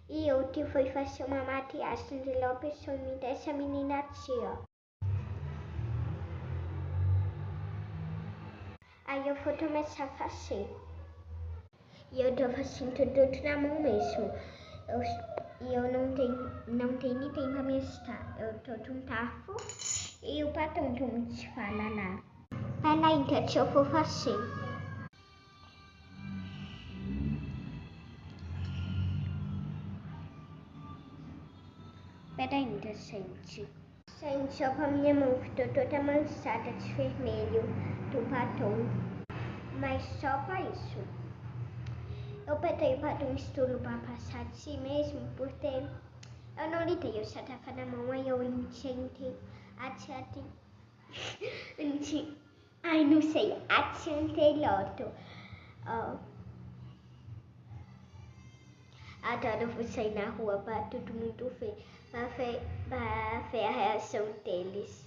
E ontem foi fazer uma maquiagem de uma pessoa dessa menina aqui, ó. Aí eu vou começar a fazer. E eu tô fazendo tudo na mão mesmo. Eu não tenho ninguém pra me ajudar. Eu tô com um tafo e o patrão, como se fala lá. Vai lá então, que eu vou fazer. Peraí, então, gente. Gente, só pra minha mão ficou toda manchada de vermelho do batom. Mas só pra isso. Eu pedi para um estudo para passar de si mesmo, porque eu não lidei, eu só tava na mão, aí eu enchei, ai, não sei, adiantei loto. Agora eu vou sair na rua para todo mundo ver, para ver a reação deles.